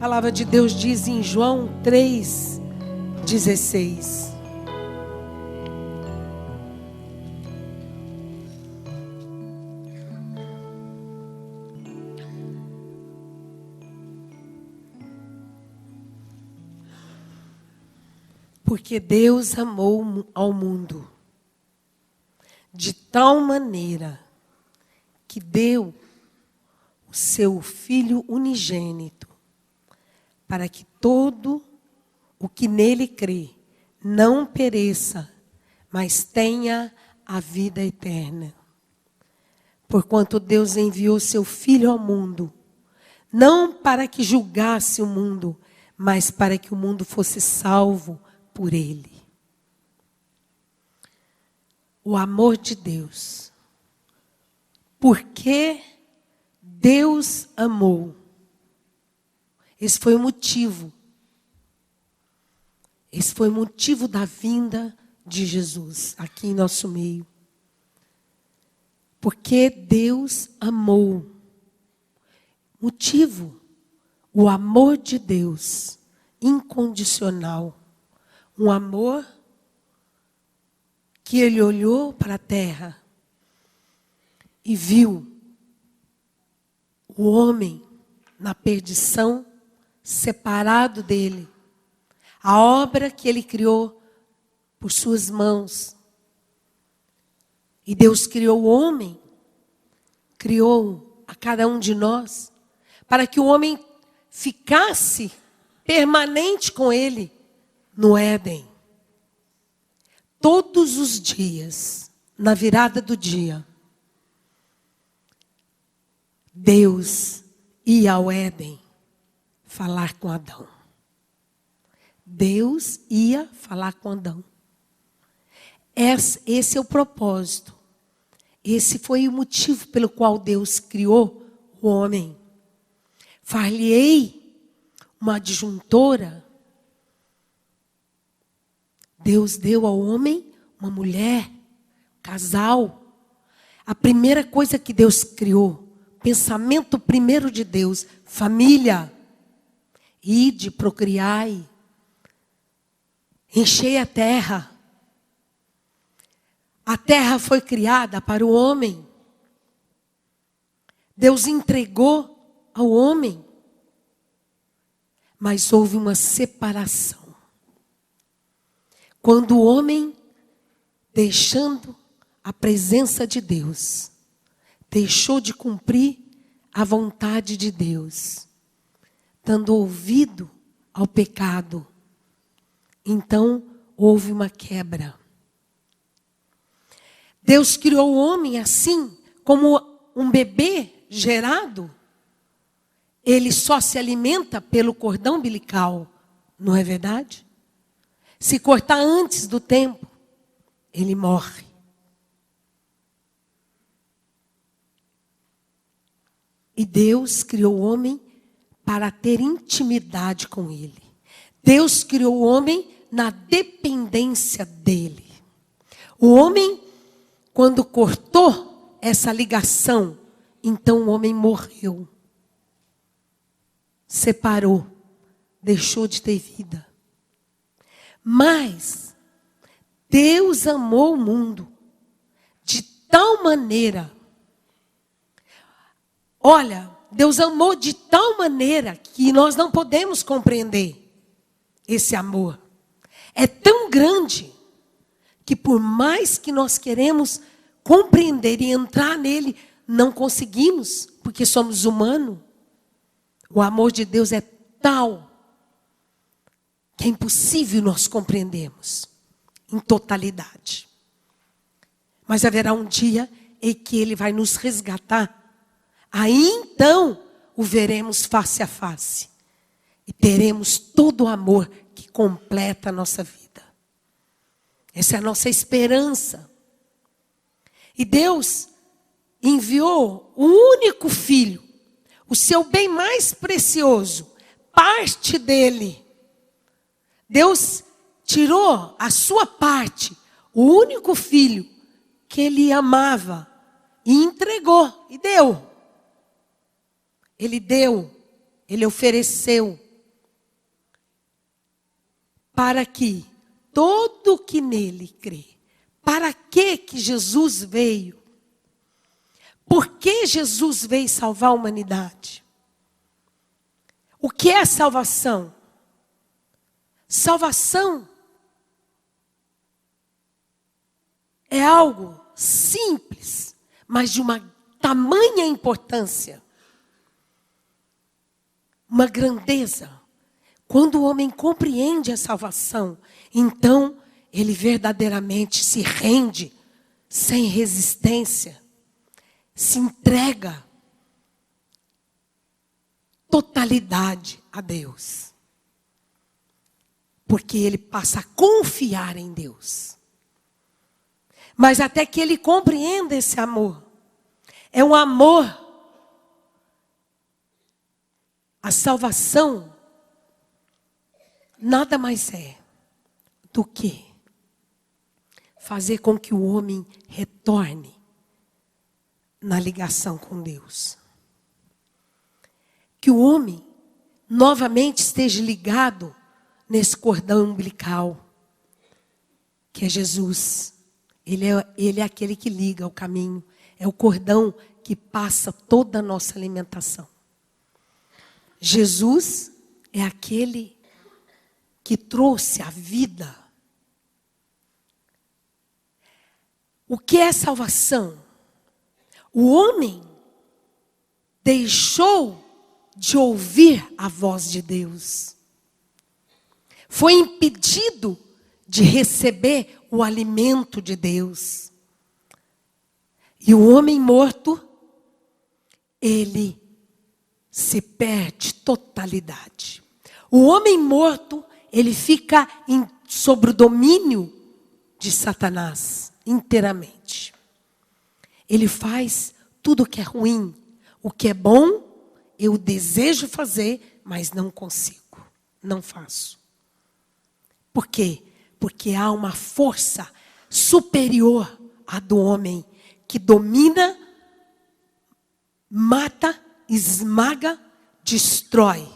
palavra de Deus diz em João 3,16. Porque Deus amou ao mundo de tal maneira que deu o seu Filho unigênito, para que todo o que nele crê não pereça, mas tenha a vida eterna. Porquanto Deus enviou seu Filho ao mundo, não para que julgasse o mundo, mas para que o mundo fosse salvo por ele. O amor de Deus. Porque Deus amou. Esse foi o motivo. Esse foi o motivo da vinda de Jesus aqui em nosso meio. Porque Deus amou. Motivo. O amor de Deus. Incondicional. Um amor que ele olhou para a terra e viu o homem na perdição, separado dele. A obra que ele criou por suas mãos. E Deus criou o homem, criou a cada um de nós, para que o homem ficasse permanente com ele no Éden. Todos os dias, na virada do dia, Deus ia ao Éden falar com Adão. Deus ia falar com Adão. Esse é o propósito. Esse foi o motivo pelo qual Deus criou o homem. Far-lhe-ei uma adjuntora. Deus deu ao homem uma mulher, casal. A primeira coisa que Deus criou, pensamento primeiro de Deus, família. Ide, procriai, enchei a terra. A terra foi criada para o homem. Deus entregou ao homem. Mas houve uma separação. Quando o homem, deixando a presença de Deus, deixou de cumprir a vontade de Deus, dando ouvido ao pecado, então houve uma quebra. Deus criou o homem assim, como um bebê gerado. Ele só se alimenta pelo cordão umbilical, não é verdade? Se cortar antes do tempo, ele morre. E Deus criou o homem para ter intimidade com ele. Deus criou o homem na dependência dele. O homem, quando cortou essa ligação, então o homem morreu. Separou, deixou de ter vida. Mas Deus amou o mundo de tal maneira. Olha, Deus amou de tal maneira que nós não podemos compreender esse amor. É tão grande que por mais que nós queremos compreender e entrar nele, não conseguimos, porque somos humanos. O amor de Deus é tal que é impossível nós compreendermos em totalidade. Mas haverá um dia em que ele vai nos resgatar. Aí então o veremos face a face. E teremos todo o amor que completa a nossa vida. Essa é a nossa esperança. E Deus enviou o único filho, o seu bem mais precioso, parte dele. Deus tirou a sua parte, o único filho que ele amava, e entregou, e deu. Ele deu, ele ofereceu para que todo que nele crê. Para que Jesus veio? Por que Jesus veio salvar a humanidade? O que é salvação? Salvação é algo simples, mas de uma tamanha importância, uma grandeza. Quando o homem compreende a salvação, então ele verdadeiramente se rende, sem resistência, se entrega totalidade a Deus. Porque ele passa a confiar em Deus. Mas até que ele compreenda esse amor. É um amor. A salvação nada mais é do que fazer com que o homem retorne na ligação com Deus. Que o homem novamente esteja ligado nesse cordão umbilical, que é Jesus. Ele é aquele que liga o caminho. É o cordão que passa toda a nossa alimentação. Jesus é aquele que trouxe a vida. O que é salvação? O homem deixou de ouvir a voz de Deus. Foi impedido de receber o alimento de Deus. E o homem morto, ele se perde totalidade. O homem morto, ele fica sob o domínio de Satanás inteiramente. Ele faz tudo o que é ruim. O que é bom, eu desejo fazer, mas não consigo. Não faço. Por quê? Porque há uma força superior à do homem que domina, mata, esmaga, destrói.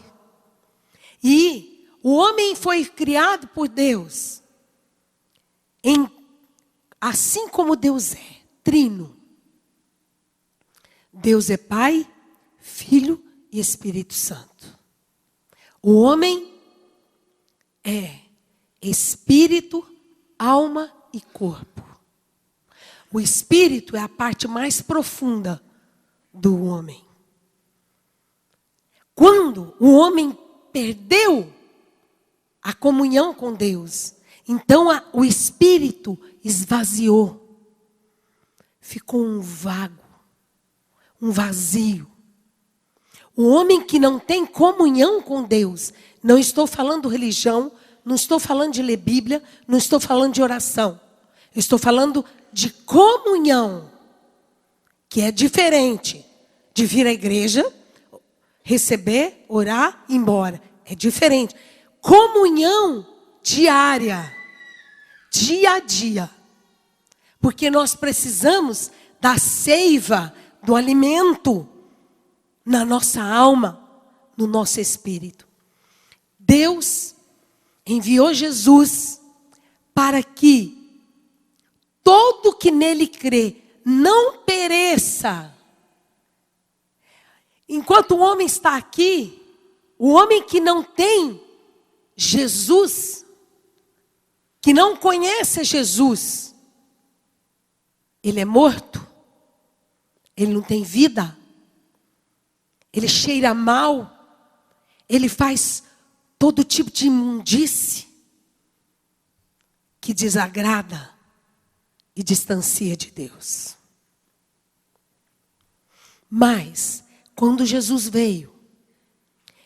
E o homem foi criado por Deus, assim como Deus é, trino. Deus é Pai, Filho e Espírito Santo. O homem é espírito, alma e corpo. O espírito é a parte mais profunda do homem. Quando o homem perdeu a comunhão com Deus, então o espírito esvaziou. Ficou um vago, um vazio. O homem que não tem comunhão com Deus, não estou falando religião, não estou falando de ler Bíblia, não estou falando de oração. Eu estou falando de comunhão, que é diferente de vir à igreja, receber, orar e ir embora. É diferente. Comunhão diária, dia a dia. Porque nós precisamos da seiva, do alimento na nossa alma, no nosso espírito. Deus enviou Jesus para que todo que nele crê não pereça. Enquanto o homem está aqui, o homem que não tem Jesus, que não conhece Jesus, ele é morto, ele não tem vida, ele cheira mal, ele faz todo tipo de imundície que desagrada e distancia de Deus. Mas, quando Jesus veio,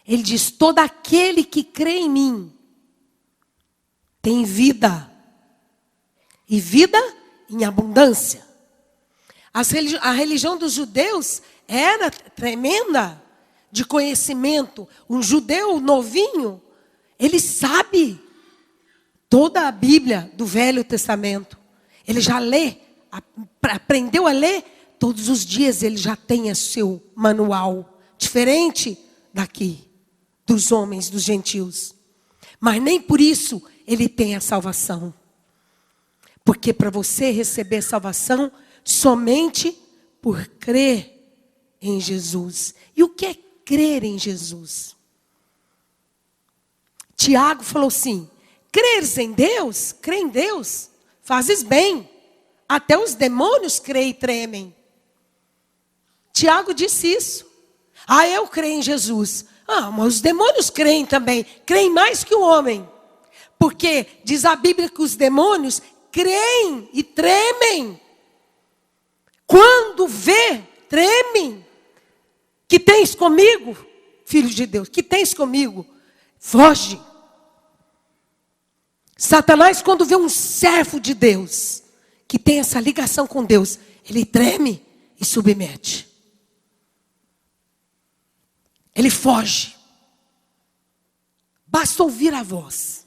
ele diz: todo aquele que crê em mim tem vida, e vida em abundância. A religião dos judeus era tremenda de conhecimento. Um judeu novinho, ele sabe toda a Bíblia do Velho Testamento. Ele já lê, aprendeu a ler, todos os dias ele já tem seu manual. Diferente daqui, dos homens, dos gentios. Mas nem por isso ele tem a salvação. Porque para você receber salvação, somente por crer em Jesus. E o que é crer em Jesus? Tiago falou assim: creres em Deus, crê em Deus, fazes bem. Até os demônios creem e tremem. Tiago disse isso. Eu creio em Jesus. Mas os demônios creem também. Creem mais que o homem. Porque diz a Bíblia que os demônios creem e tremem. Quando vê, tremem. Que tens comigo, filho de Deus? Que tens comigo? Foge. Satanás, quando vê um servo de Deus, que tem essa ligação com Deus, ele treme e submete. Ele foge. Basta ouvir a voz.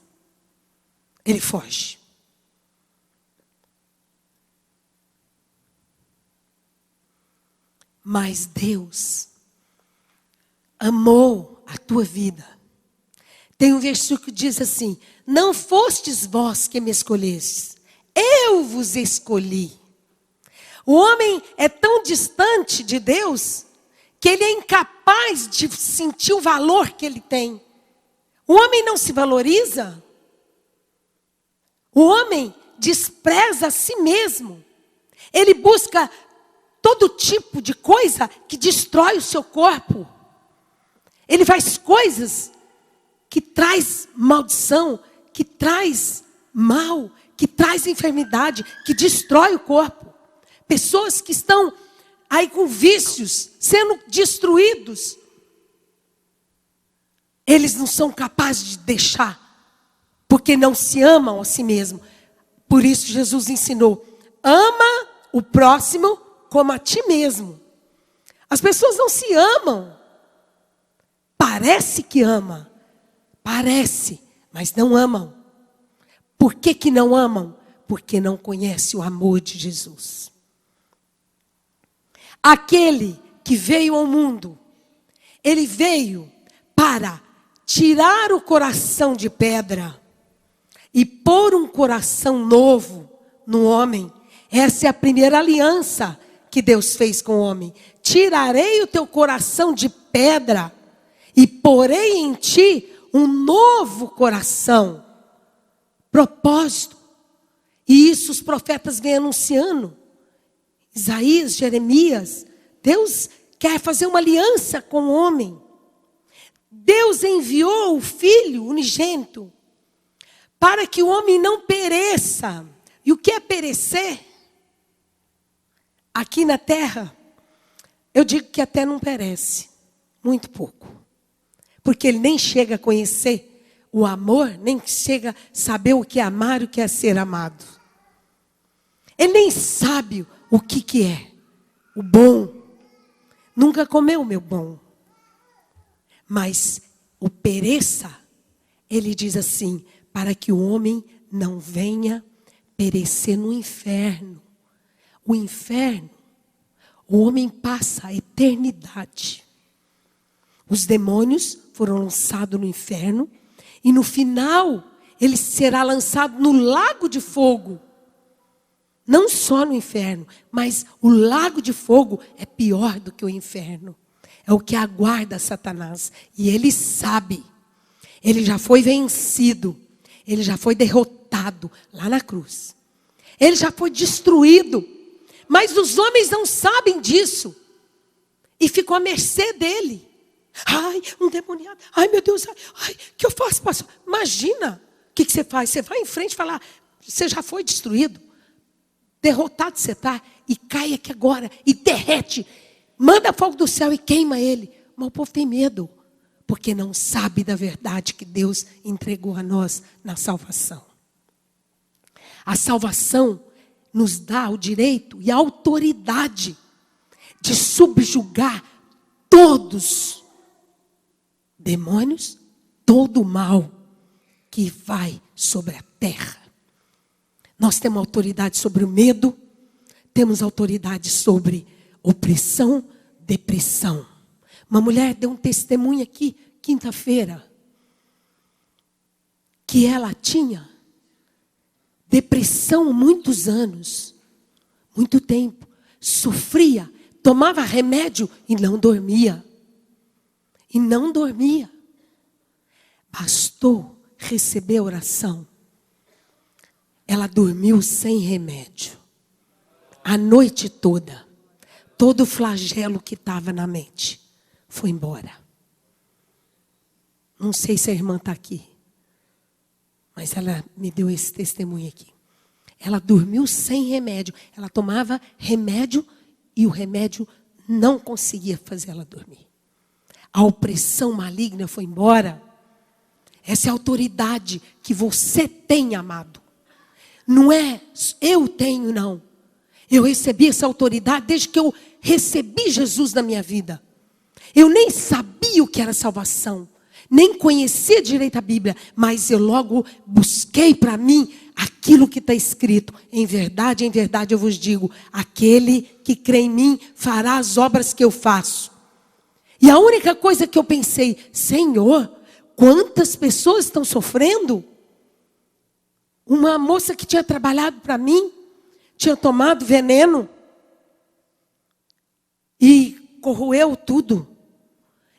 Ele foge. Mas Deus amou a tua vida. Tem um versículo que diz assim: não fostes vós que me escolhestes, eu vos escolhi. O homem é tão distante de Deus que ele é incapaz de sentir o valor que ele tem. O homem não se valoriza. O homem despreza a si mesmo. Ele busca todo tipo de coisa que destrói o seu corpo. Ele faz coisas que traz maldição, que traz mal, que traz enfermidade, que destrói o corpo. Pessoas que estão aí com vícios, sendo destruídos. Eles não são capazes de deixar, porque não se amam a si mesmos. Por isso Jesus ensinou: ama o próximo como a ti mesmo. As pessoas não se amam. Parece que ama. Parece, mas não amam. Por que que não amam? Porque não conhecem o amor de Jesus. Aquele que veio ao mundo, ele veio para tirar o coração de pedra e pôr um coração novo no homem. Essa é a primeira aliança que Deus fez com o homem. Tirarei o teu coração de pedra e porei em ti um novo coração. Propósito. E isso os profetas vêm anunciando. Isaías, Jeremias. Deus quer fazer uma aliança com o homem. Deus enviou o Filho unigênito para que o homem não pereça. E o que é perecer? Aqui na terra, eu digo que até não perece. Muito pouco. Porque ele nem chega a conhecer o amor, nem chega a saber o que é amar e o que é ser amado. Ele nem sabe o que é o bom. Nunca comeu o meu bom. Mas o pereça, ele diz assim: para que o homem não venha perecer no inferno. O inferno, o homem passa a eternidade. Os demônios foram lançados no inferno. E no final, ele será lançado no lago de fogo. Não só no inferno, mas o lago de fogo é pior do que o inferno. É o que aguarda Satanás. E ele sabe. Ele já foi vencido. Ele já foi derrotado lá na cruz. Ele já foi destruído. Mas os homens não sabem disso. E ficam à mercê dele. Ai, um demoniado. Ai, meu Deus. Ai, o que eu faço, pastor? Imagina. O que você faz? Você vai em frente e fala: você já foi destruído. Derrotado você está. E cai aqui agora. E derrete. Manda fogo do céu e queima ele. Mas o povo tem medo. Porque não sabe da verdade que Deus entregou a nós na salvação. A salvação nos dá o direito e a autoridade de subjugar todos demônios, todo o mal que vai sobre a terra. Nós temos autoridade sobre o medo, temos autoridade sobre opressão, depressão. Uma mulher deu um testemunho aqui, quinta-feira. que ela tinha depressão muitos anos, muito tempo, sofria, tomava remédio e não dormia. E não dormia. Bastou receber a oração. Ela dormiu sem remédio. A noite toda. Todo o flagelo que estava na mente foi embora. Não sei se a irmã está aqui. Mas ela me deu esse testemunho aqui. Ela dormiu sem remédio. Ela tomava remédio e o remédio não conseguia fazer ela dormir. A opressão maligna foi embora. Essa é a autoridade que você tem, amado. Não é eu tenho, não. Eu recebi essa autoridade desde que eu recebi Jesus na minha vida. Eu nem sabia o que era salvação. Nem conhecia direito a Bíblia. Mas eu logo busquei para mim aquilo que está escrito. Em verdade eu vos digo. Aquele que crê em mim fará as obras que eu faço. E a única coisa que eu pensei, Senhor, quantas pessoas estão sofrendo? Uma moça que tinha trabalhado para mim, tinha tomado veneno e corroeu tudo.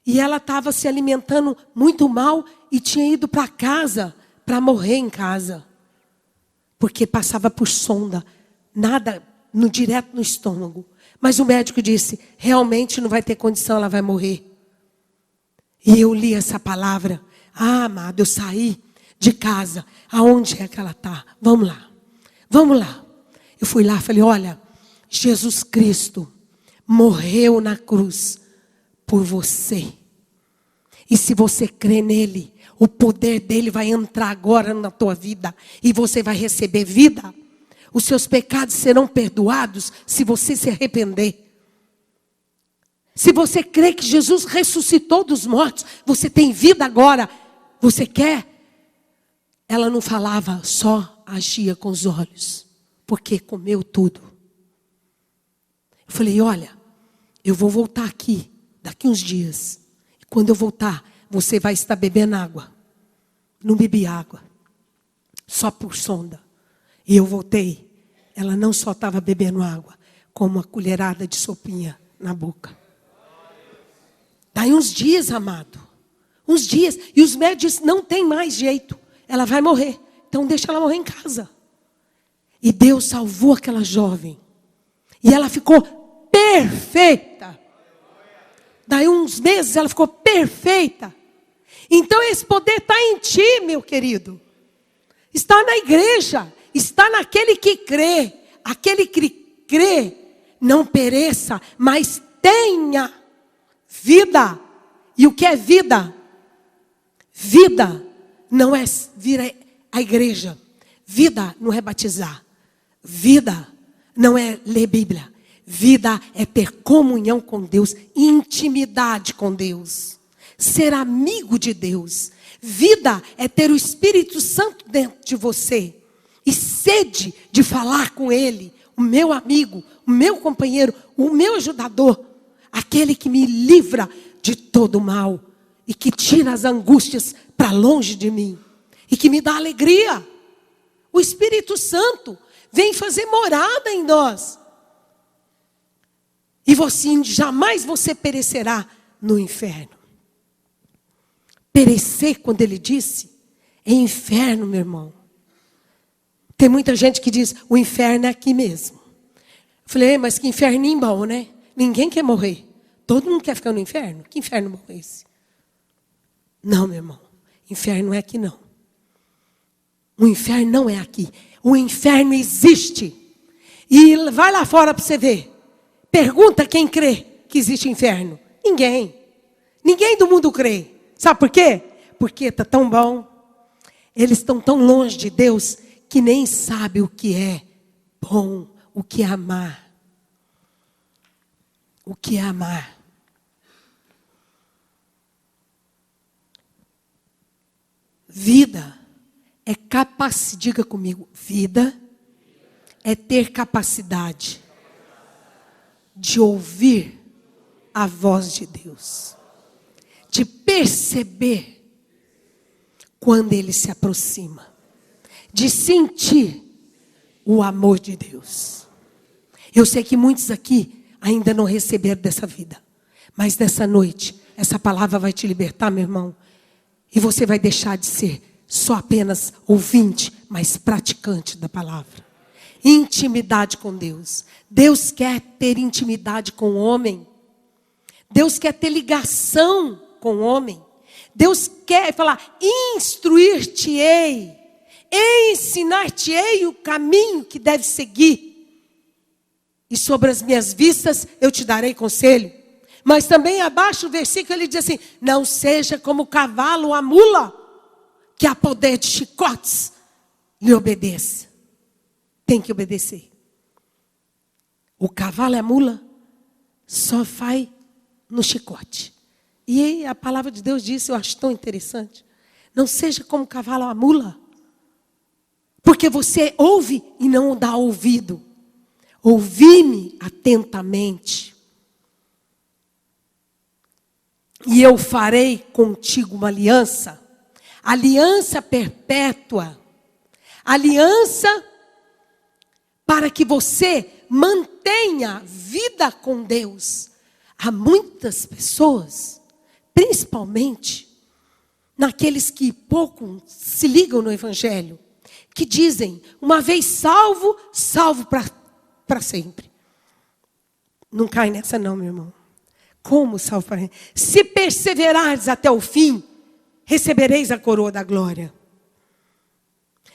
E ela estava se alimentando muito mal e tinha ido para casa, para morrer em casa. Porque passava por sonda, nada direto no estômago. Mas o médico disse, realmente não vai ter condição, ela vai morrer. E eu li essa palavra. Ah, amado, eu saí de casa. Aonde é que ela está? Vamos lá. Vamos lá. Eu fui lá e falei, olha, Jesus Cristo morreu na cruz por você. E se você crê nele, o poder dele vai entrar agora na tua vida. E você vai receber vida. Os seus pecados serão perdoados se você se arrepender. Se você crê que Jesus ressuscitou dos mortos, você tem vida agora. Você quer? Ela não falava, só agia com os olhos. Porque comeu tudo. Eu falei, olha, eu vou voltar aqui daqui uns dias. E quando eu voltar, você vai estar bebendo água. Não bebi água. Só por sonda. E eu voltei. Ela não só estava bebendo água, como uma colherada de sopinha na boca. Daí uns dias, amado. Uns dias. E os médicos não tem mais jeito. Ela vai morrer. Então deixa ela morrer em casa. E Deus salvou aquela jovem. E ela ficou perfeita. Daí uns meses ela ficou perfeita. Então esse poder está em ti, meu querido. Está na igreja. Está naquele que crê. Aquele que crê não pereça, mas tenha vida. E o que é vida? Vida não é vir à igreja. Vida não é batizar. Vida não é ler Bíblia. Vida é ter comunhão com Deus, intimidade com Deus. Ser amigo de Deus. Vida é ter o Espírito Santo dentro de você. E sede de falar com Ele, o meu amigo, o meu companheiro, o meu ajudador. Aquele que me livra de todo mal. E que tira as angústias para longe de mim. E que me dá alegria. O Espírito Santo vem fazer morada em nós. E você, jamais você perecerá no inferno. Perecer, quando ele disse, é inferno, meu irmão. Tem muita gente que diz, o inferno é aqui mesmo. Eu falei, mas que inferninho bom, né? Ninguém quer morrer. Todo mundo quer ficar no inferno. Que inferno bom é esse? Não, meu irmão. Inferno não é aqui, não. O inferno não é aqui. O inferno existe. E vai lá fora para você ver. Pergunta quem crê que existe inferno. Ninguém. Ninguém do mundo crê. Sabe por quê? Porque está tão bom. Eles estão tão longe de Deus que nem sabe o que é bom, o que é amar. O que é amar. Vida é capacidade, diga comigo, vida é ter capacidade de ouvir a voz de Deus. De perceber quando ele se aproxima. De sentir o amor de Deus. Eu sei que muitos aqui ainda não receberam dessa vida. Mas nessa noite, essa palavra vai te libertar, meu irmão. E você vai deixar de ser só apenas ouvinte, mas praticante da palavra. Intimidade com Deus. Deus quer ter intimidade com o homem. Deus quer ter ligação com o homem. Deus quer falar, instruir-te-ei, ensinar-te-ei o caminho que deve seguir. E sobre as minhas vistas eu te darei conselho. Mas também abaixo do versículo ele diz assim, não seja como o cavalo ou a mula, que a poder de chicotes lhe obedeça. Tem que obedecer. O cavalo e a mula só vai no chicote. E a palavra de Deus diz, eu acho tão interessante. Não seja como o cavalo ou a mula. Porque você ouve e não dá ouvido. Ouvi-me atentamente. E eu farei contigo uma aliança. Aliança perpétua. Aliança para que você mantenha vida com Deus. Há muitas pessoas, principalmente naqueles que pouco se ligam no Evangelho, que dizem, uma vez salvo, salvo para sempre. Não cai nessa não, meu irmão. Como salvo para sempre? Se perseverares até o fim, recebereis a coroa da glória.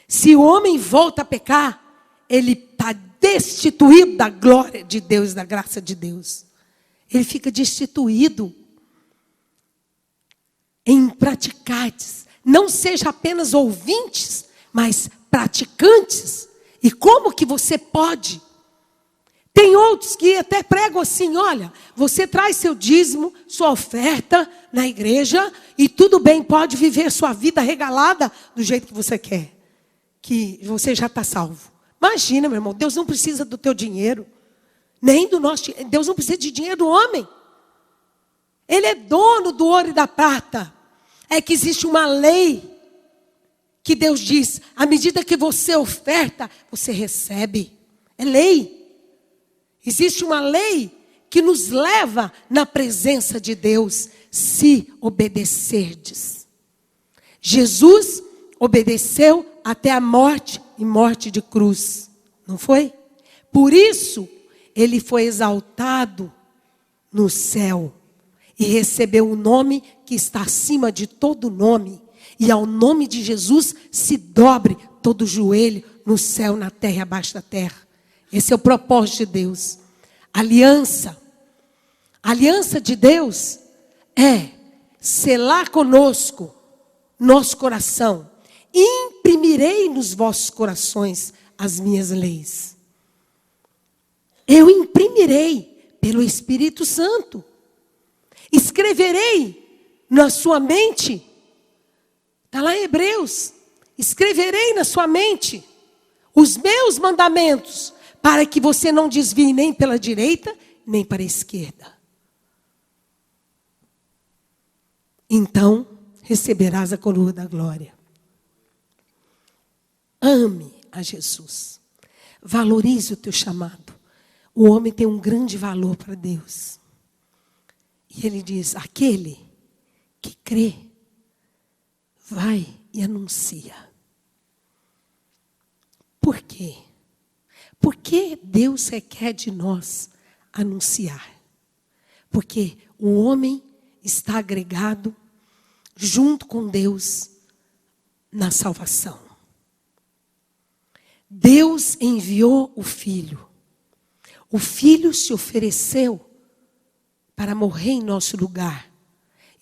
Se o homem volta a pecar, ele está destituído da glória de Deus, da graça de Deus. Ele fica destituído em praticantes. Não seja apenas ouvintes, mas praticantes. E como que você pode? Tem outros que até pregam assim, olha, você traz seu dízimo, sua oferta na igreja e tudo bem, pode viver sua vida regalada do jeito que você quer. Que você já está salvo. Imagina, meu irmão, Deus não precisa do teu dinheiro. Nem do nosso dinheiro. Deus não precisa de dinheiro do homem. Ele é dono do ouro e da prata. É que existe uma lei que Deus diz, à medida que você oferta, você recebe. É lei. Existe uma lei que nos leva na presença de Deus, se obedecerdes. Jesus obedeceu até a morte e morte de cruz. Não foi? Por isso, ele foi exaltado no céu e recebeu um nome que está acima de todo nome. E ao nome de Jesus se dobre todo o joelho no céu, na terra e abaixo da terra. Esse é o propósito de Deus. Aliança. A aliança de Deus é selar conosco nosso coração. Imprimirei nos vossos corações as minhas leis. Eu imprimirei pelo Espírito Santo. Escreverei na sua mente. Está lá em Hebreus. Escreverei na sua mente os meus mandamentos, para que você não desvie nem pela direita, nem para a esquerda. Então, receberás a coroa da glória. Ame a Jesus. Valorize o teu chamado. O homem tem um grande valor para Deus. E ele diz, aquele que crê, vai e anuncia. Por quê? Porque Deus requer de nós anunciar. Porque o homem está agregado junto com Deus na salvação. Deus enviou o Filho. O Filho se ofereceu para morrer em nosso lugar.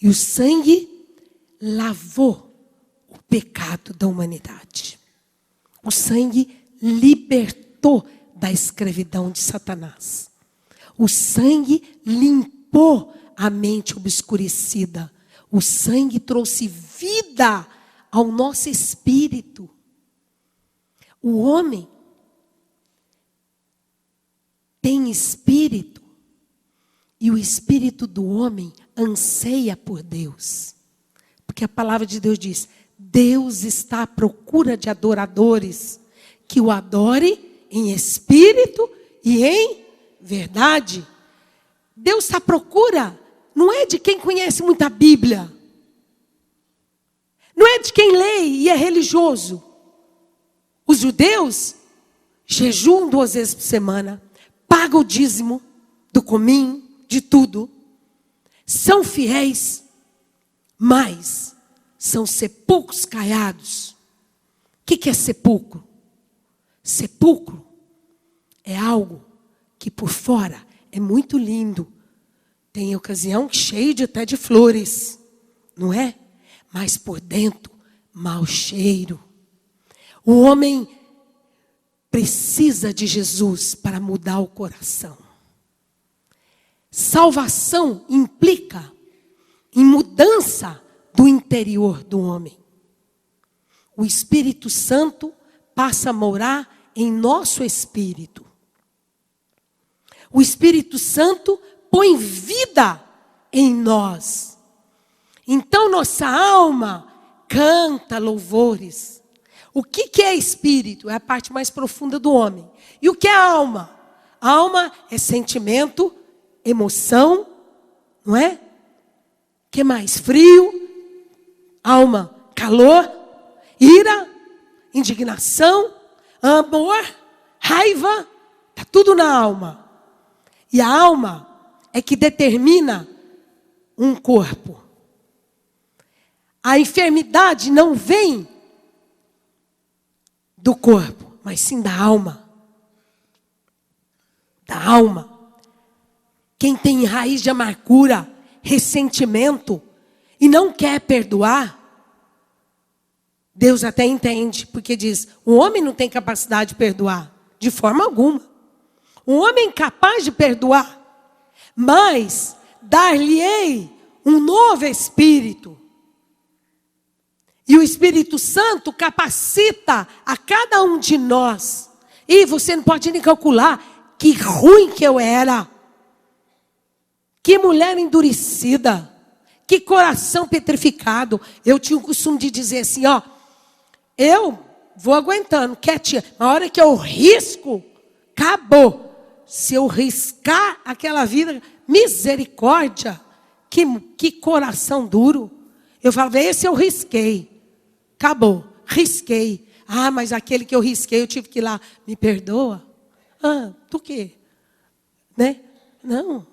E o sangue lavou o pecado da humanidade. O sangue libertou da escravidão de Satanás. O sangue limpou a mente obscurecida. O sangue trouxe vida ao nosso espírito. O homem tem espírito e o espírito do homem anseia por Deus. Porque a palavra de Deus diz, Deus está à procura de adoradores que o adore em espírito e em verdade. Deus está à procura, não é de quem conhece muito a Bíblia. Não é de quem lê e é religioso. Os judeus jejuam 2 vezes por semana, pagam o dízimo do cominho, de tudo. São fiéis, mas são sepulcros caiados. O que é sepulcro? Sepulcro é algo que por fora é muito lindo. Tem ocasião cheio até de flores, não é? Mas por dentro, mau cheiro. O homem precisa de Jesus para mudar o coração. Salvação implica em mudança do interior do homem. O Espírito Santo passa a morar em nosso espírito. O Espírito Santo põe vida em nós. Então nossa alma canta louvores. O que é espírito? É a parte mais profunda do homem. E o que é alma? A alma é sentimento, emoção, não é? O que mais? Frio, alma, calor, ira, indignação, amor, raiva, está tudo na alma. E a alma é que determina um corpo. A enfermidade não vem do corpo, mas sim da alma. Da alma. Quem tem raiz de amargura, ressentimento e não quer perdoar, Deus até entende, porque diz, o homem não tem capacidade de perdoar, de forma alguma. Um homem incapaz de perdoar, mas dar-lhe-ei um novo espírito. E o Espírito Santo capacita a cada um de nós. E você não pode nem calcular que ruim que eu era. Que mulher endurecida. Que coração petrificado. Eu tinha o costume de dizer assim, ó. Eu vou aguentando, quietinha. Na hora que eu risco, acabou. Se eu riscar aquela vida, misericórdia. Que coração duro. Eu falava, esse eu risquei. Acabou, risquei. Ah, mas aquele que eu risquei, eu tive que ir lá. Me perdoa? Ah, do quê? Né? Não,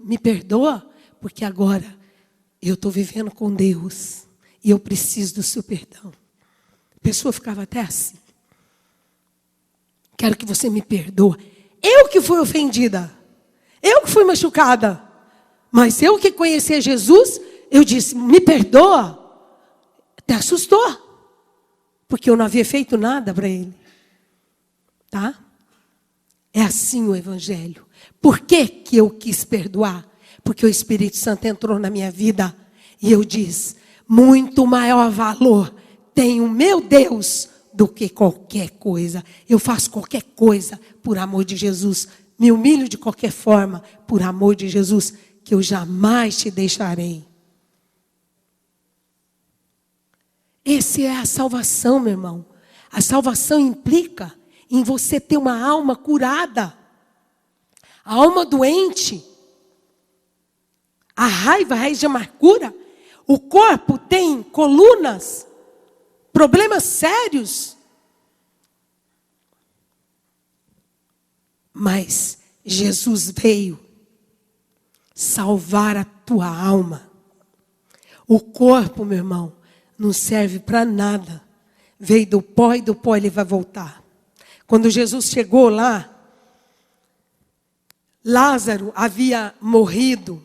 me perdoa, porque agora eu estou vivendo com Deus. E eu preciso do seu perdão. A pessoa ficava até assim. Quero que você me perdoe. Eu que fui ofendida. Eu que fui machucada. Mas eu que conheci Jesus, eu disse, me perdoa. Até assustou. Porque eu não havia feito nada para ele. Tá? É assim o Evangelho. Por que eu quis perdoar? Porque o Espírito Santo entrou na minha vida. E eu disse, muito maior valor tem o meu Deus do que qualquer coisa. Eu faço qualquer coisa por amor de Jesus. Me humilho de qualquer forma por amor de Jesus. Que eu jamais te deixarei. Essa é a salvação, meu irmão. A salvação implica em você ter uma alma curada. A alma doente. A raiva, a raiz de amargura. O corpo tem colunas. Problemas sérios. Mas Jesus veio salvar a tua alma. O corpo, meu irmão, não serve para nada. Veio do pó e do pó ele vai voltar. Quando Jesus chegou lá, Lázaro havia morrido.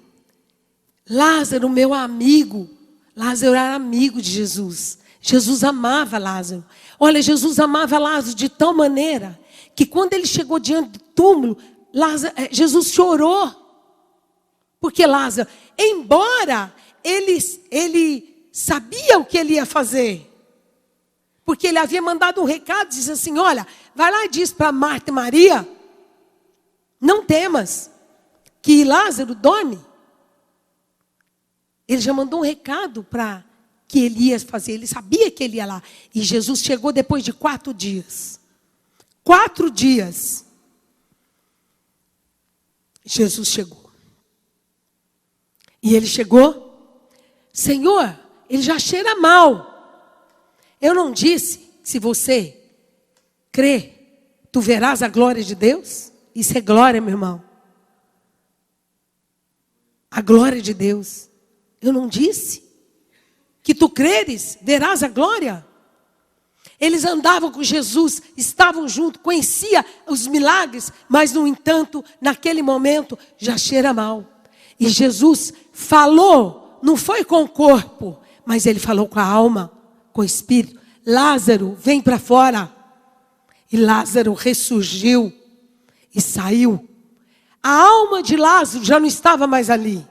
Lázaro, meu amigo. Lázaro era amigo de Jesus. Jesus amava Lázaro. Olha, Jesus amava Lázaro de tal maneira que quando ele chegou diante do túmulo, Jesus chorou. Porque Lázaro, embora ele sabia o que ele ia fazer. Porque ele havia mandado um recado, diz assim, olha, vai lá e diz para Marta e Maria, não temas, que Lázaro dorme. Ele já mandou um recado para que ele ia fazer. Ele sabia que ele ia lá. E Jesus chegou depois de 4 dias. 4 dias. Jesus chegou. E ele chegou. Senhor, ele já cheira mal. Eu não disse que se você crê, tu verás a glória de Deus? Isso é glória, meu irmão. A glória de Deus. Eu não disse que tu creres, verás a glória? Eles andavam com Jesus, estavam juntos, conhecia os milagres, mas no entanto, naquele momento, já cheira mal. E Jesus falou, não foi com o corpo, mas ele falou com a alma, com o espírito. Lázaro, vem para fora. E Lázaro ressurgiu e saiu. A alma de Lázaro já não estava mais ali.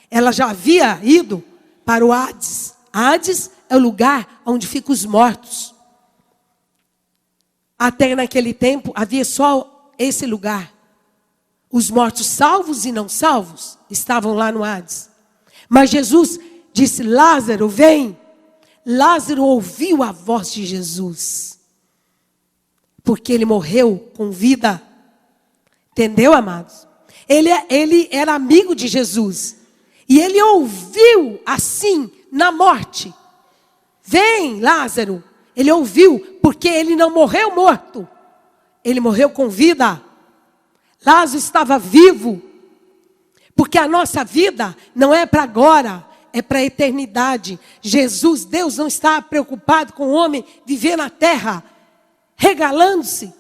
Ela já havia ido para o Hades. Hades é o lugar onde ficam os mortos. Até naquele tempo havia só esse lugar. Os mortos salvos e não salvos estavam lá no Hades. Mas Jesus disse, Lázaro, vem. Lázaro ouviu a voz de Jesus. Porque ele morreu com vida. Entendeu, amados? Ele era amigo de Jesus. E ele ouviu assim, na morte. Vem, Lázaro. Ele ouviu, porque ele não morreu morto. Ele morreu com vida. Lázaro estava vivo. Porque a nossa vida não é para agora, é para a eternidade. Jesus, Deus não está preocupado com o homem viver na terra, regalando-se,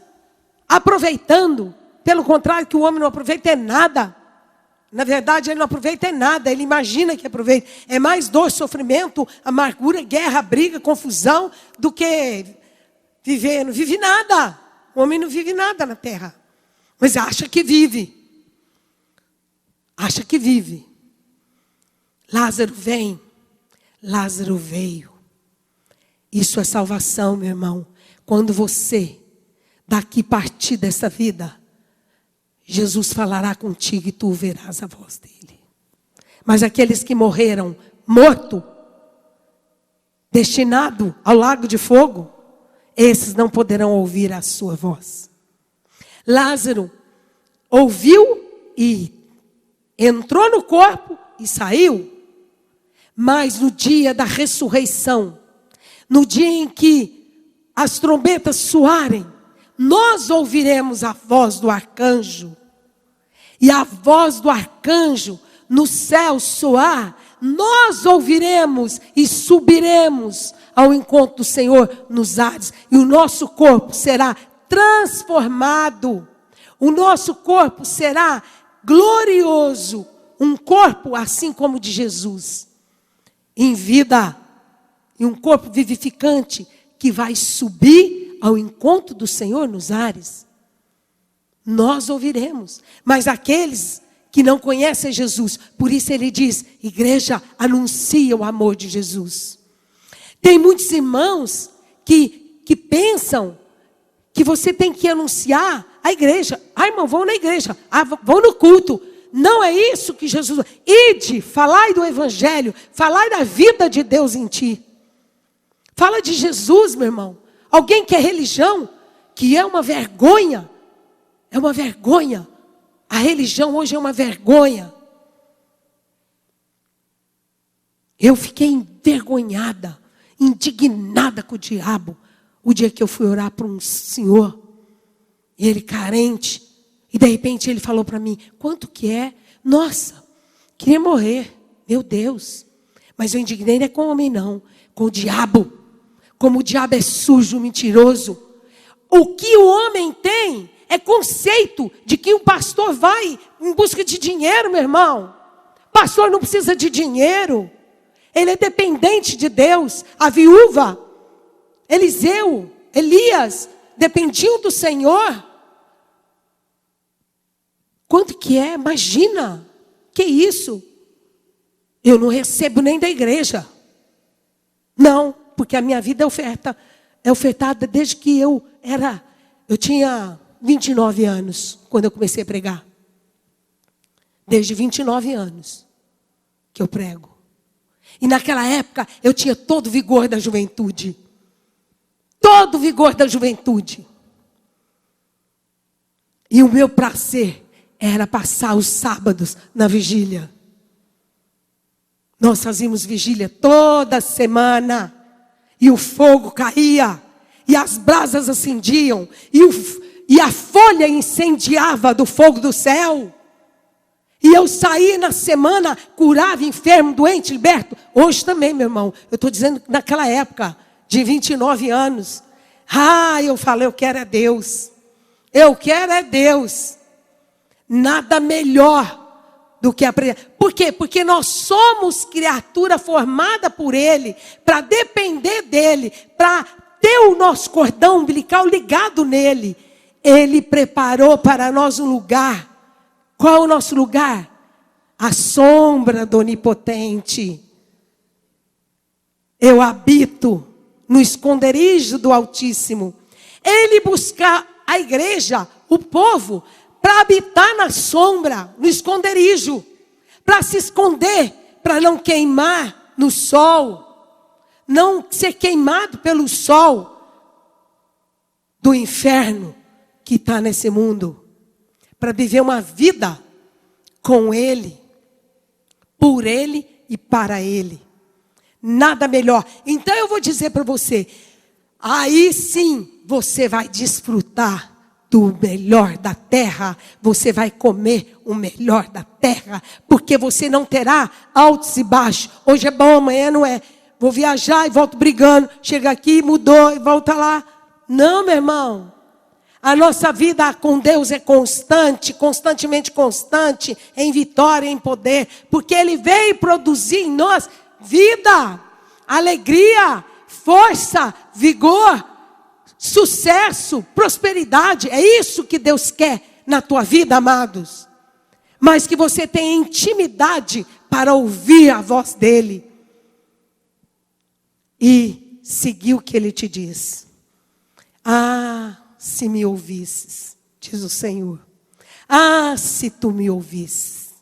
aproveitando. Pelo contrário, que o homem não aproveita é nada. Na verdade, ele não aproveita é nada. Ele imagina que aproveita. É mais dor, sofrimento, amargura, guerra, briga, confusão, do que viver. Não vive nada. O homem não vive nada na terra. Mas acha que vive. Acha que vive. Lázaro vem. Lázaro veio. Isso é salvação, meu irmão. Quando você daqui partir dessa vida, Jesus falará contigo e tu verás a voz dele. Mas aqueles que morreram morto, destinado ao lago de fogo, esses não poderão ouvir a sua voz. Lázaro ouviu e entrou no corpo e saiu. Mas no dia da ressurreição, no dia em que as trombetas soarem, nós ouviremos a voz do arcanjo. E a voz do arcanjo no céu soar, nós ouviremos e subiremos ao encontro do Senhor nos ares. E o nosso corpo será transformado. O nosso corpo será glorioso. Um corpo assim como o de Jesus. Em vida. E um corpo vivificante que vai subir ao encontro do Senhor nos ares. Nós ouviremos. Mas aqueles que não conhecem Jesus, por isso ele diz, igreja, anuncia o amor de Jesus. Tem muitos irmãos que pensam que você tem que anunciar a igreja. Ah, irmão, vão na igreja. Ah, vão no culto. Não é isso que Jesus... Ide, falai do evangelho. Falai da vida de Deus em ti. Fala de Jesus, meu irmão. Alguém que é religião, que é uma vergonha. É uma vergonha. A religião hoje é uma vergonha. Eu fiquei envergonhada, indignada com o diabo. O dia que eu fui orar para um senhor. E ele carente. E de repente ele falou para mim, quanto que é? Nossa, queria morrer. Meu Deus. Mas eu indignei não é com o homem não. Com o diabo. Como o diabo é sujo, mentiroso. O que o homem tem é conceito de que o pastor vai em busca de dinheiro, meu irmão. Pastor não precisa de dinheiro. Ele é dependente de Deus. A viúva, Eliseu, Elias, dependiam do Senhor. Quanto que é? Imagina. Que isso? Eu não recebo nem da igreja. Não, porque a minha vida é ofertada desde que eu tinha 29 anos, quando eu comecei a pregar. Desde 29 anos que eu prego. E naquela época eu tinha todo o vigor da juventude. Todo o vigor da juventude. E o meu prazer era passar os sábados na vigília. Nós fazíamos vigília toda semana. E o fogo caía. E as brasas acendiam. E a folha incendiava do fogo do céu. E eu saí na semana, curava enfermo, doente, liberto. Hoje também, meu irmão. Eu estou dizendo que naquela época, de 29 anos. Eu falei, eu quero é Deus. Eu quero é Deus. Nada melhor do que aprender. Por quê? Porque nós somos criatura formada por Ele, para depender dEle, para ter o nosso cordão umbilical ligado nele. Ele preparou para nós um lugar. Qual é o nosso lugar? A sombra do Onipotente. Eu habito no esconderijo do Altíssimo. Ele busca a igreja, o povo, para habitar na sombra, no esconderijo, para se esconder, para não queimar no sol, não ser queimado pelo sol do inferno que está nesse mundo, para viver uma vida com Ele, por Ele e para Ele. Nada melhor. Então eu vou dizer para você, aí sim você vai desfrutar do melhor da terra. Você vai comer o melhor da terra, porque você não terá altos e baixos. Hoje é bom, amanhã não é. Vou viajar e volto brigando. Chega aqui, mudou e volta lá. Não, meu irmão. A nossa vida com Deus é constante, constantemente constante, em vitória, em poder, porque Ele veio produzir em nós vida, alegria, força, vigor, sucesso, prosperidade. É isso que Deus quer na tua vida, amados. Mas que você tenha intimidade para ouvir a voz dEle e seguir o que Ele te diz. Se me ouvisses, diz o Senhor. Se tu me ouvisses.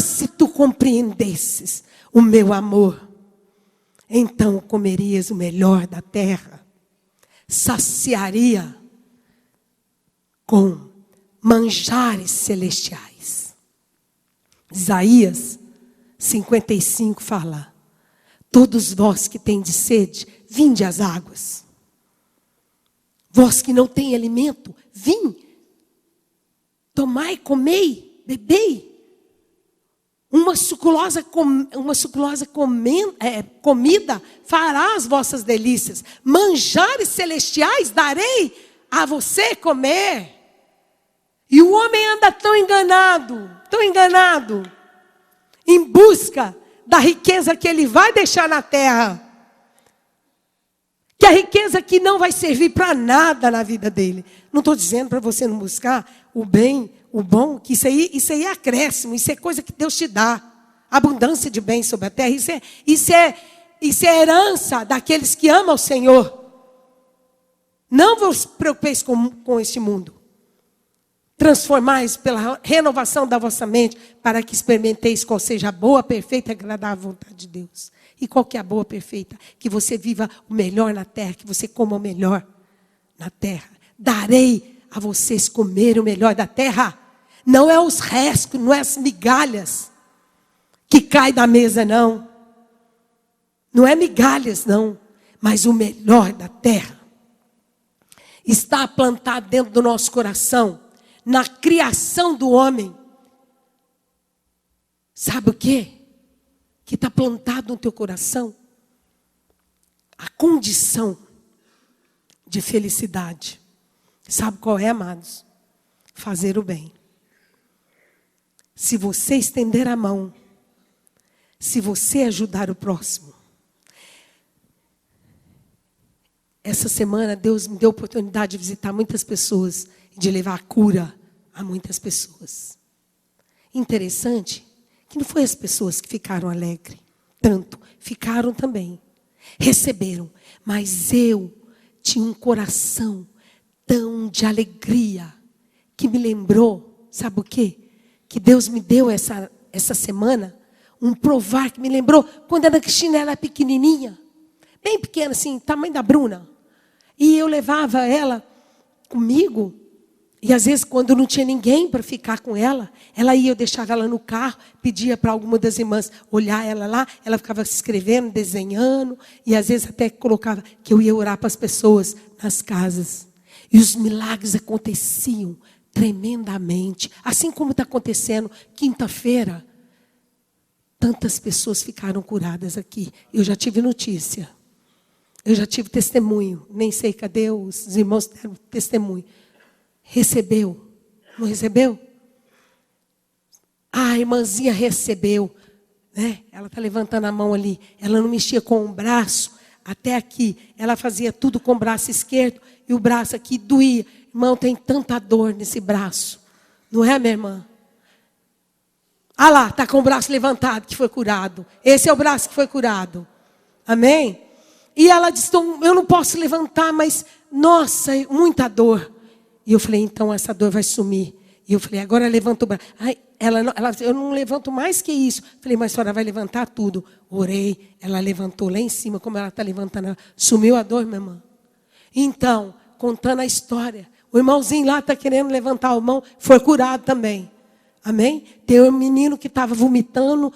Se tu compreendesses o meu amor. Então comerias o melhor da terra. Saciaria com manjares celestiais. Isaías 55 fala: todos vós que tendes sede, vinde às águas. Vós que não tem alimento, vim, tomai, comei, bebei. Uma suculosa comida fará as vossas delícias. Manjares celestiais darei a você comer. E o homem anda tão enganado, em busca da riqueza que ele vai deixar na terra. Que a riqueza que não vai servir para nada na vida dele. Não estou dizendo para você não buscar o bem, o bom, que isso aí é acréscimo, isso é coisa que Deus te dá. Abundância de bens sobre a terra, isso é herança daqueles que amam o Senhor. Não vos preocupeis com este mundo. Transformais pela renovação da vossa mente, para que experimenteis qual seja a boa, perfeita e agradável vontade de Deus. E qual que é a boa, perfeita? Que você viva o melhor na terra, que você coma o melhor na terra. Darei a vocês comer o melhor da terra. Não é os restos, não é as migalhas que caem da mesa, não. Não é migalhas, não. Mas o melhor da terra está plantado dentro do nosso coração, na criação do homem. Sabe o quê? Que está plantado no teu coração? A condição de felicidade. Sabe qual é, amados? Fazer o bem. Se você estender a mão, se você ajudar o próximo. Essa semana Deus me deu a oportunidade de visitar muitas pessoas e de levar a cura a muitas pessoas. Interessante que não foi as pessoas que ficaram alegres, tanto, ficaram também, receberam, mas eu tinha um coração tão de alegria, que me lembrou, sabe o quê? Que Deus me deu essa semana, um provar que me lembrou quando a Ana Cristina era pequenininha. Bem pequena, assim, tamanho da Bruna. E eu levava ela comigo. E às vezes, quando não tinha ninguém para ficar com ela, ela ia, eu deixava ela no carro, pedia para alguma das irmãs olhar ela lá, ela ficava se escrevendo, desenhando, e às vezes até colocava que eu ia orar para as pessoas nas casas. E os milagres aconteciam tremendamente. Assim como está acontecendo quinta-feira, tantas pessoas ficaram curadas aqui. Eu já tive notícia. Eu já tive testemunho. Nem sei cadê os irmãos deram testemunho. Recebeu. Não recebeu? A irmãzinha recebeu. Né? Ela está levantando a mão ali. Ela não mexia com o braço até aqui. Ela fazia tudo com o braço esquerdo. E o braço aqui doía. Irmão, tem tanta dor nesse braço. Não é, minha irmã? Ah lá, está com o braço levantado que foi curado. Esse é o braço que foi curado. Amém? E ela disse, eu não posso levantar, mas, nossa, muita dor. E eu falei, então essa dor vai sumir. E eu falei, agora levanta o braço. Ai, ela, eu não levanto mais que isso. Falei, mas a senhora vai levantar tudo. Orei, ela levantou lá em cima, como ela está levantando. Sumiu a dor, minha irmã. Então, contando a história, o irmãozinho lá está querendo levantar a mão, foi curado também. Amém? Tem um menino que estava vomitando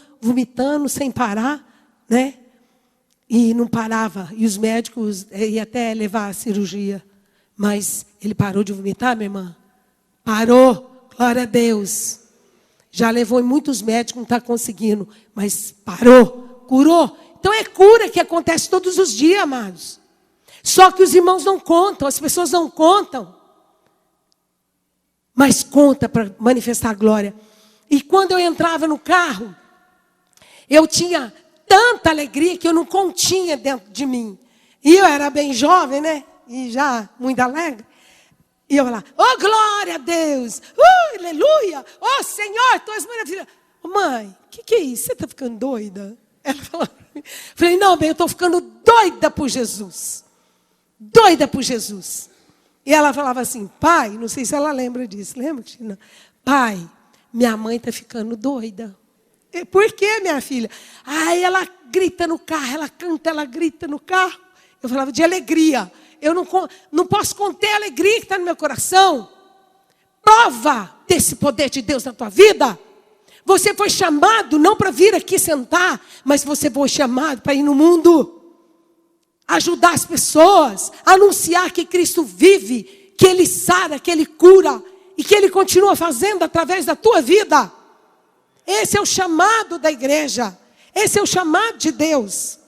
sem parar, né? E não parava. E os médicos iam até levar a cirurgia. Mas ele parou de vomitar, minha irmã? Parou. Glória a Deus. Já levou em muitos médicos, não está conseguindo. Mas parou. Curou. Então é cura que acontece todos os dias, amados. Só que os irmãos não contam. As pessoas não contam. Mas conta para manifestar a glória. E quando eu entrava no carro, eu tinha tanta alegria que eu não continha dentro de mim. E eu era bem jovem, né? E já muito alegre. E eu lá, oh glória a Deus, aleluia, oh Senhor, tu és maravilhoso. Mãe, o que é isso? Você está ficando doida? Ela falou para mim. Falei, não, bem, eu estou ficando doida por Jesus. Doida por Jesus. E ela falava assim, pai, não sei se ela lembra disso, lembra, Cristina? Pai, minha mãe está ficando doida. Por quê, minha filha? Aí ela grita no carro, ela canta, ela grita no carro. Eu falava de alegria. Eu não posso conter a alegria que está no meu coração. Prova desse poder de Deus na tua vida. Você foi chamado não para vir aqui sentar, mas você foi chamado para ir no mundo. Ajudar as pessoas, anunciar que Cristo vive, que Ele sara, que Ele cura e que Ele continua fazendo através da tua vida. Esse é o chamado da igreja. Esse é o chamado de Deus.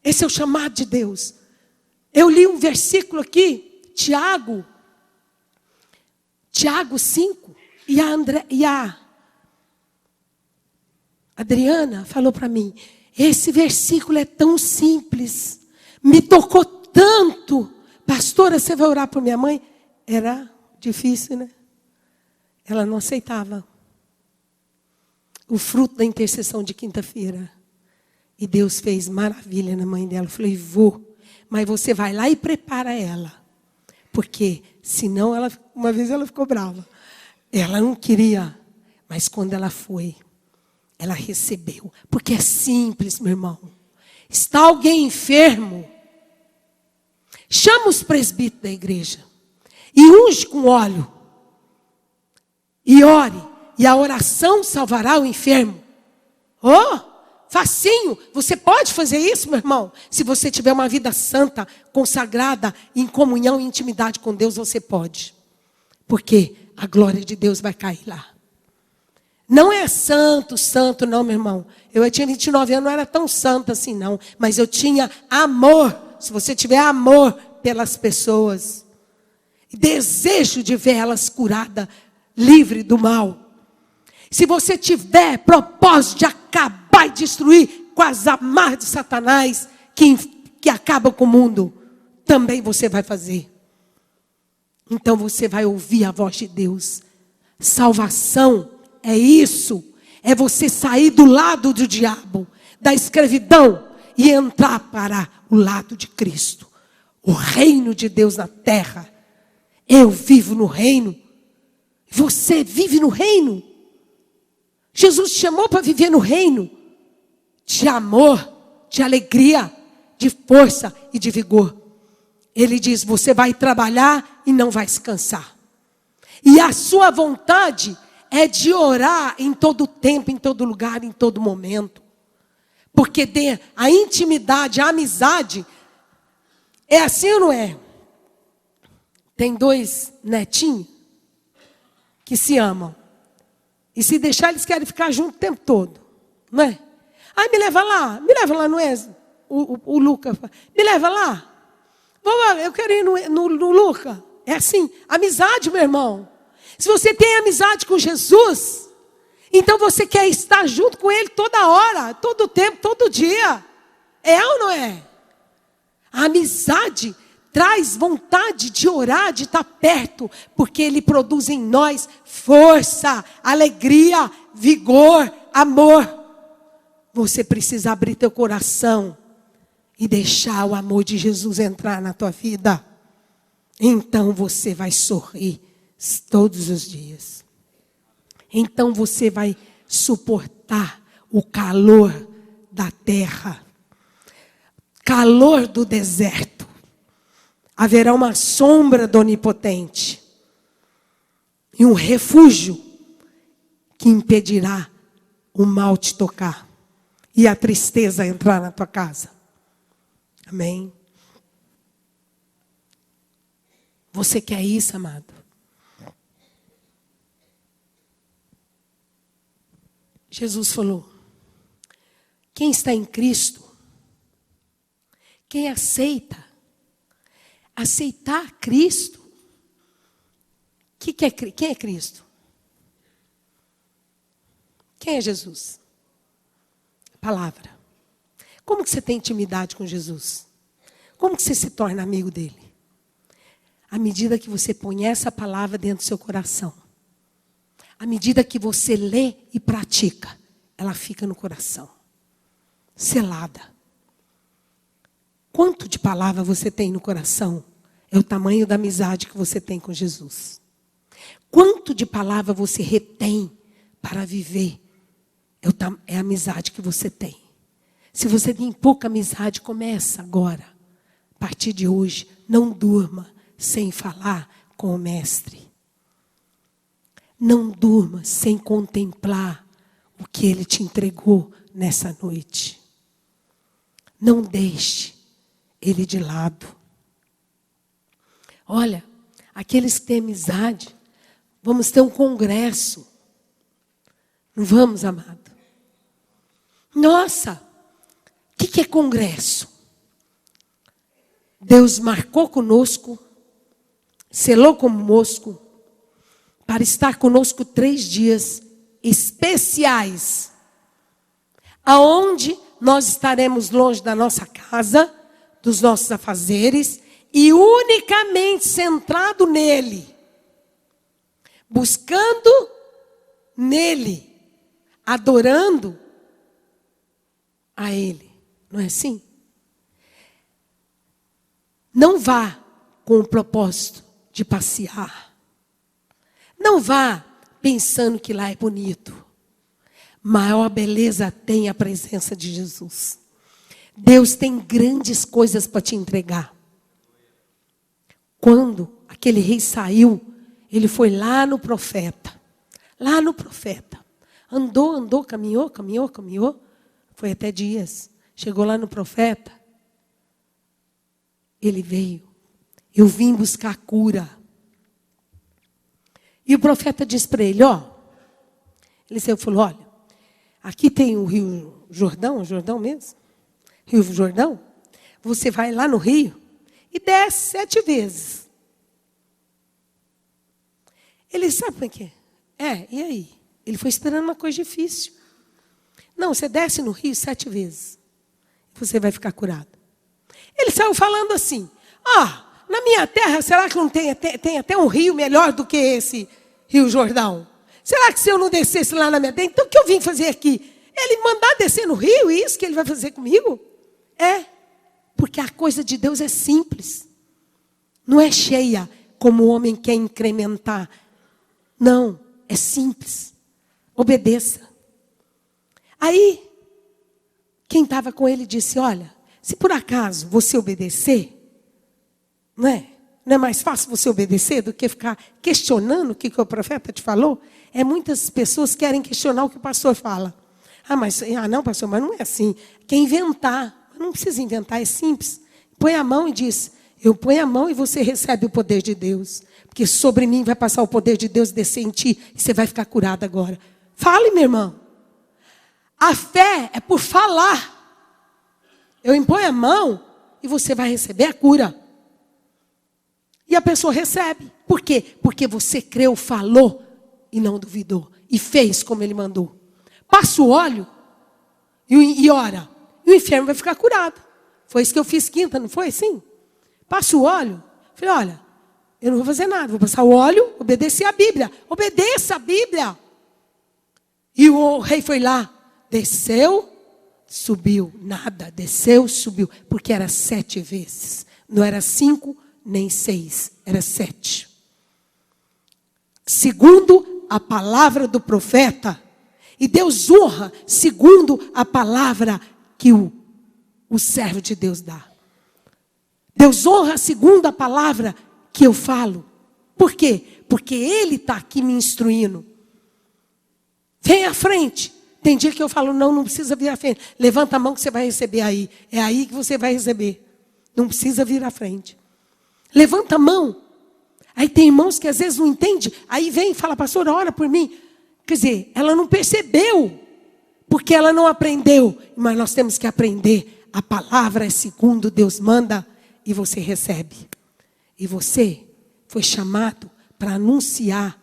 Esse é o chamado de Deus. Eu li um versículo aqui, Tiago 5, e a Adriana falou para mim, esse versículo é tão simples, me tocou tanto. Pastora, você vai orar por minha mãe? Era difícil, né? Ela não aceitava. O fruto da intercessão de quinta-feira. E Deus fez maravilha na mãe dela. Eu falei, vou. Mas você vai lá e prepara ela. Porque senão uma vez ela ficou brava. Ela não queria. Mas quando ela foi, ela recebeu. Porque é simples, meu irmão. Está alguém enfermo? Chama os presbíteros da igreja. E unge com óleo. E ore. E a oração salvará o enfermo. Oh, facinho. Você pode fazer isso, meu irmão? Se você tiver uma vida santa, consagrada, em comunhão e intimidade com Deus, você pode. Porque a glória de Deus vai cair lá. Não é santo não, meu irmão. Eu tinha 29 anos, não era tão santa assim não. Mas eu tinha amor. Se você tiver amor pelas pessoas. Desejo de ver elas curadas, livre do mal. Se você tiver propósito de acabar e destruir com as amarras de Satanás que acaba com o mundo, também você vai fazer. Então você vai ouvir a voz de Deus. Salvação é isso. É você sair do lado do diabo, da escravidão e entrar para o lado de Cristo. O reino de Deus na terra. Eu vivo no reino. Você vive no reino. Jesus te chamou para viver no reino de amor, de alegria, de força e de vigor. Ele diz, você vai trabalhar e não vai se cansar. E a sua vontade é de orar em todo tempo, em todo lugar, em todo momento. Porque a intimidade, a amizade, é assim ou não é? Tem 2 netinhos que se amam. E se deixar, eles querem ficar juntos o tempo todo. Não é? Ai, me leva lá, não é? O Luca, me leva lá. Eu quero ir no Luca. É assim, amizade, meu irmão. Se você tem amizade com Jesus, então você quer estar junto com Ele toda hora, todo tempo, todo dia. É ou não é? A amizade traz vontade de orar, de estar perto, porque Ele produz em nós força, alegria, vigor, amor. Você precisa abrir teu coração e deixar o amor de Jesus entrar na tua vida. Então você vai sorrir todos os dias. Então você vai suportar o calor da terra, calor do deserto. Haverá uma sombra do Onipotente e um refúgio que impedirá o mal te tocar e a tristeza entrar na tua casa. Amém? Você quer isso, amado? Jesus falou, quem está em Cristo, quem aceitar Cristo, quem é Cristo? Quem é Jesus? A palavra. Como que você tem intimidade com Jesus? Como que você se torna amigo dele? À medida que você põe essa palavra dentro do seu coração. À medida que você lê e pratica, ela fica no coração. Selada. Quanto de palavra você tem no coração? É o tamanho da amizade que você tem com Jesus. Quanto de palavra você retém para viver? É a amizade que você tem. Se você tem pouca amizade, começa agora. A partir de hoje, não durma sem falar com o Mestre. Não durma sem contemplar o que Ele te entregou nessa noite. Não deixe Ele de lado. Olha, aqueles que têm amizade, vamos ter um congresso. Não vamos, amado? Nossa, o que é congresso? Deus marcou conosco, selou conosco, para estar conosco 3 dias especiais, aonde nós estaremos longe da nossa casa, dos nossos afazeres, e unicamente centrado nele, buscando nele, adorando a ele. Não é assim? Não vá com o propósito de passear. Não vá pensando que lá é bonito. Maior beleza tem a presença de Jesus. Deus tem grandes coisas para te entregar. Quando aquele rei saiu, ele foi lá no profeta. Lá no profeta. Andou, caminhou. Foi até dias. Chegou lá no profeta. Ele veio. Eu vim buscar cura. E o profeta disse para ele, Eliseu falou, olha, aqui tem o rio Jordão, Jordão mesmo? Rio Jordão. Você vai lá no rio e desce 7 vezes. Ele sabe como é que é? E aí? Ele foi esperando uma coisa difícil. Não, você desce no rio 7 vezes. Você vai ficar curado. Ele saiu falando assim, na minha terra, será que não tem até um rio melhor do que esse Rio Jordão? Será que se eu não descesse lá na minha terra, então o que eu vim fazer aqui? Ele mandar descer no rio, isso que ele vai fazer comigo? Porque a coisa de Deus é simples. Não é cheia como o homem quer incrementar. Não, é simples. Obedeça. Aí, quem estava com ele disse, olha, se por acaso você obedecer, não é? Não é mais fácil você obedecer do que ficar questionando o que o profeta te falou? Muitas pessoas querem questionar o que o pastor fala. Não, pastor, mas não é assim. Quer inventar. Não precisa inventar, é simples. Põe a mão e diz, eu ponho a mão e você recebe o poder de Deus. Porque sobre mim vai passar o poder de Deus descer em ti e você vai ficar curado agora. Fale, meu irmão. A fé é por falar. Eu imponho a mão e você vai receber a cura. E a pessoa recebe. Por quê? Porque você creu, falou e não duvidou. E fez como ele mandou. Passa o óleo e ora. E o enfermo vai ficar curado. Foi isso que eu fiz quinta, não foi assim? Passa o óleo. Falei, olha, eu não vou fazer nada. Vou passar o óleo, obedecer a Bíblia. Obedeça a Bíblia. E o rei foi lá. Desceu, subiu. Nada. Desceu, subiu. Porque era 7 vezes. Não era 5 nem 6, era 7. Segundo a palavra do profeta, e Deus honra segundo a palavra que o servo de Deus dá. Deus honra segundo a palavra que eu falo. Por quê? Porque Ele está aqui me instruindo. Vem à frente. Tem dia que eu falo, não precisa vir à frente. Levanta a mão que você vai receber aí. É aí que você vai receber. Não precisa vir à frente. Levanta a mão. Aí tem irmãos que às vezes não entendem. Aí vem e fala, pastor, ora por mim. Quer dizer, ela não percebeu. Porque ela não aprendeu. Mas nós temos que aprender. A palavra é segundo Deus manda. E você recebe. E você foi chamado para anunciar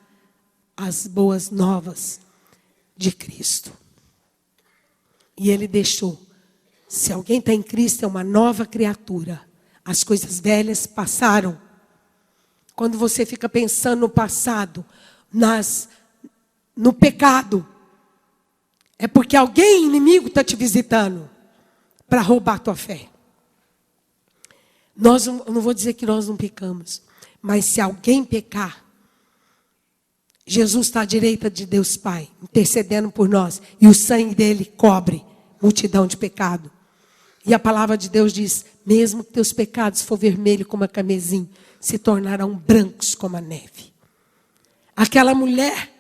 as boas novas de Cristo. E Ele deixou. Se alguém está em Cristo, é uma nova criatura. As coisas velhas passaram. Quando você fica pensando no passado, no pecado, é porque alguém inimigo está te visitando para roubar a tua fé. Eu não vou dizer que nós não pecamos, mas se alguém pecar, Jesus está à direita de Deus Pai, intercedendo por nós, e o sangue dele cobre multidão de pecado. E a palavra de Deus diz, mesmo que teus pecados for vermelho como a carmesim, se tornarão brancos como a neve. Aquela mulher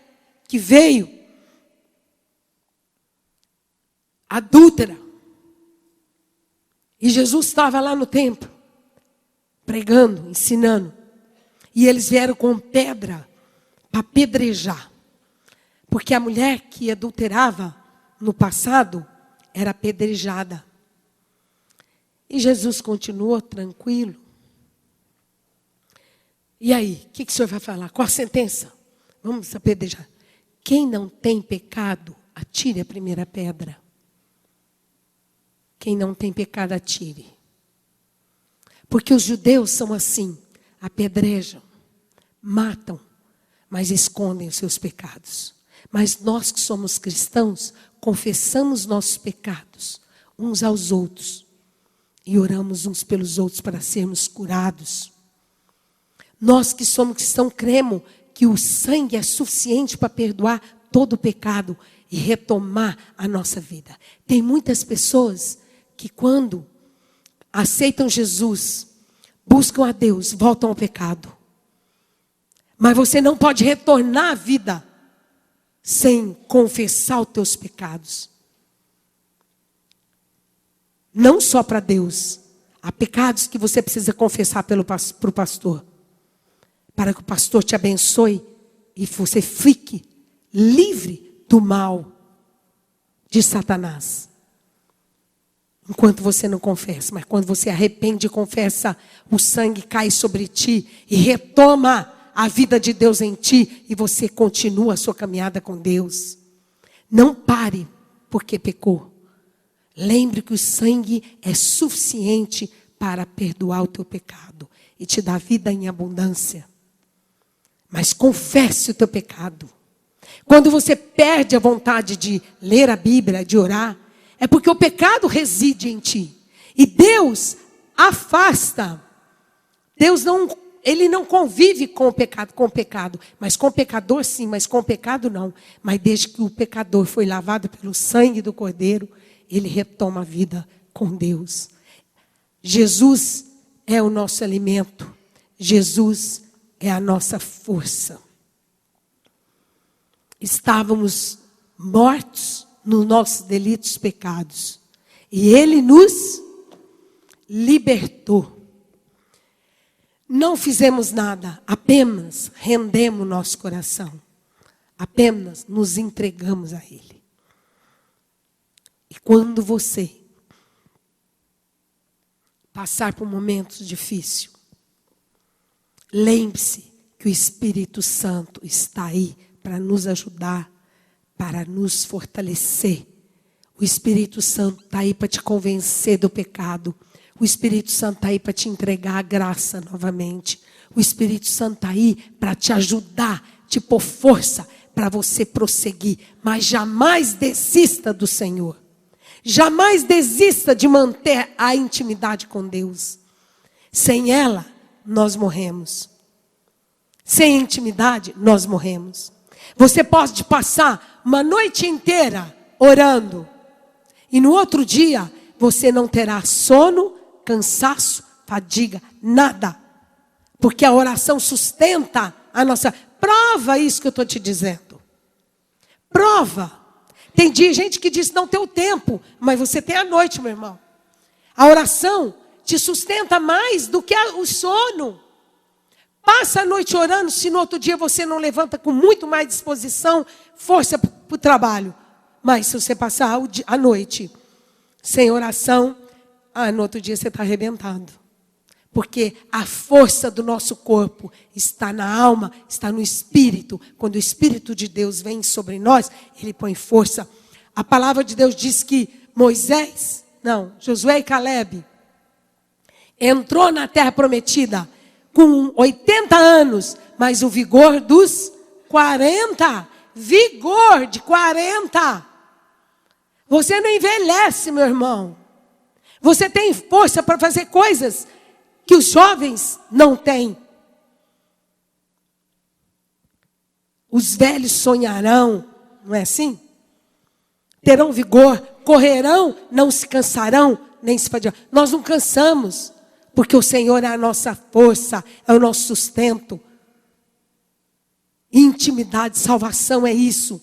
que veio, adúltera, e Jesus estava lá no templo, pregando, ensinando, e eles vieram com pedra para apedrejar, porque a mulher que adulterava no passado era apedrejada. E Jesus continuou tranquilo. E aí, o que o senhor vai falar? Qual a sentença? Vamos apedrejar. Quem não tem pecado, atire a primeira pedra. Quem não tem pecado, atire. Porque os judeus são assim, apedrejam, matam, mas escondem os seus pecados. Mas nós que somos cristãos, confessamos nossos pecados uns aos outros. E oramos uns pelos outros para sermos curados. Nós que somos cristãos, cremos que o sangue é suficiente para perdoar todo o pecado e retomar a nossa vida. Tem muitas pessoas que quando aceitam Jesus, buscam a Deus, voltam ao pecado. Mas você não pode retornar à vida sem confessar os teus pecados. Não só para Deus. Há pecados que você precisa confessar para o pastor. Para que o pastor te abençoe e você fique livre do mal de Satanás. Enquanto você não confessa. Mas quando você arrepende e confessa, o sangue cai sobre ti e retoma a vida de Deus em ti. E você continua a sua caminhada com Deus. Não pare porque pecou. Lembre que o sangue é suficiente para perdoar o teu pecado e te dar vida em abundância. Mas confesse o teu pecado. Quando você perde a vontade de ler a Bíblia, de orar, é porque o pecado reside em ti. E Deus afasta. Deus não ele não convive com o pecado. Mas com o pecador sim, mas com o pecado não. Mas desde que o pecador foi lavado pelo sangue do Cordeiro, ele retoma a vida com Deus. Jesus é o nosso alimento. Jesus é a nossa força. Estávamos mortos nos nossos delitos e pecados. E Ele nos libertou. Não fizemos nada, apenas rendemos nosso coração. Apenas nos entregamos a Ele. E quando você passar por momentos difíceis, lembre-se que o Espírito Santo está aí para nos ajudar, para nos fortalecer. O Espírito Santo está aí para te convencer do pecado. O Espírito Santo está aí para te entregar a graça novamente. O Espírito Santo está aí para te ajudar, te pôr força para você prosseguir. Mas jamais desista do Senhor. Jamais desista de manter a intimidade com Deus. Sem ela, nós morremos. Sem intimidade, nós morremos. Você pode passar uma noite inteira orando. E no outro dia, você não terá sono, cansaço, fadiga, nada. Porque a oração sustenta a nossa... Prova isso que eu estou te dizendo. Prova. Tem gente que diz não tem o tempo, mas você tem a noite, meu irmão. A oração te sustenta mais do que o sono. Passa a noite orando, se no outro dia você não levanta com muito mais disposição, força para o trabalho. Mas se você passar a noite sem oração, no outro dia você está arrebentado. Porque a força do nosso corpo está na alma, está no Espírito. Quando o Espírito de Deus vem sobre nós, Ele põe força. A palavra de Deus diz que Josué e Caleb entrou na terra prometida com 80 anos, mas o vigor dos 40. Vigor de 40. Você não envelhece, meu irmão. Você tem força para fazer coisas que os jovens não têm. Os velhos sonharão, não é assim? Terão vigor, correrão, não se cansarão, nem se fadigarão. Nós não cansamos, porque o Senhor é a nossa força, é o nosso sustento. Intimidade, salvação é isso.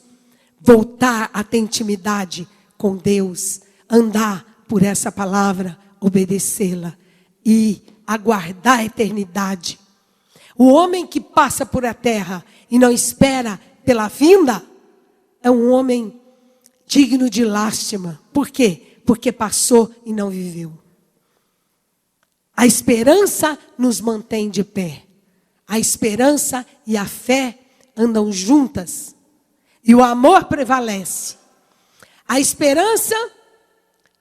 Voltar a ter intimidade com Deus, andar por essa palavra, obedecê-la e aguardar a eternidade. O homem que passa por a terra e não espera pela vinda, é um homem digno de lástima. Por quê? Porque passou e não viveu. A esperança nos mantém de pé. A esperança e a fé andam juntas. E o amor prevalece. A esperança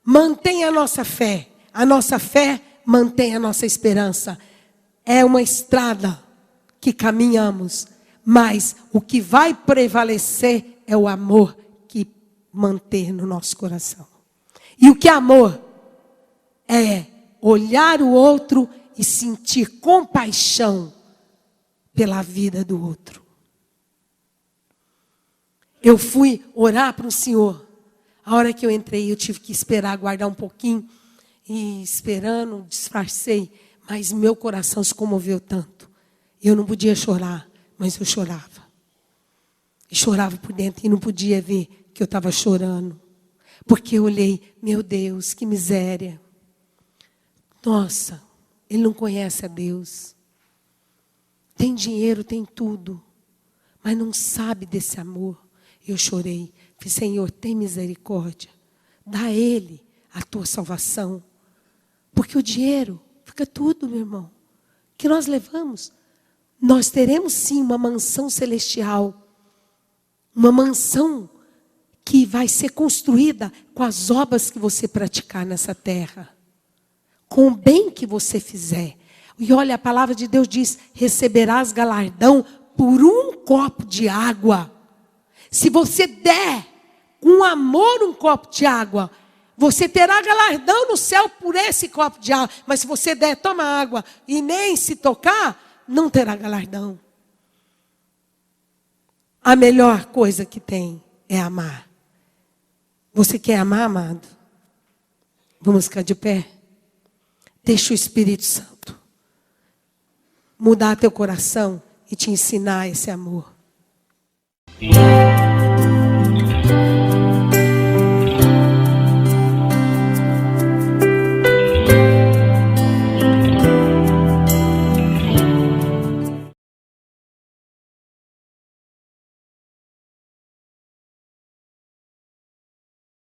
mantém a nossa fé. A nossa fé mantém a nossa esperança. É uma estrada que caminhamos. Mas o que vai prevalecer é o amor que mantém no nosso coração. E o que é amor? É olhar o outro e sentir compaixão pela vida do outro. Eu fui orar para o Senhor. A hora que eu entrei, eu tive que esperar, aguardar um pouquinho. E esperando, disfarcei. Mas meu coração se comoveu tanto. Eu não podia chorar, mas eu chorava. E chorava por dentro e não podia ver que eu estava chorando. Porque eu olhei, meu Deus, que miséria. Nossa, ele não conhece a Deus. Tem dinheiro, tem tudo. Mas não sabe desse amor. Eu chorei. Falei, Senhor, tem misericórdia. Dá a Ele a tua salvação. Porque o dinheiro fica tudo, meu irmão. Que nós levamos. Nós teremos sim uma mansão celestial. Uma mansão que vai ser construída com as obras que você praticar nessa terra. Com o bem que você fizer. E olha, a palavra de Deus diz, receberás galardão por um copo de água. Se você der com amor um copo de água, você terá galardão no céu por esse copo de água. Mas se você der, toma água e nem se tocar, não terá galardão. A melhor coisa que tem é amar. Você quer amar, amado? Vamos ficar de pé? Deixa o Espírito Santo mudar teu coração e te ensinar esse amor.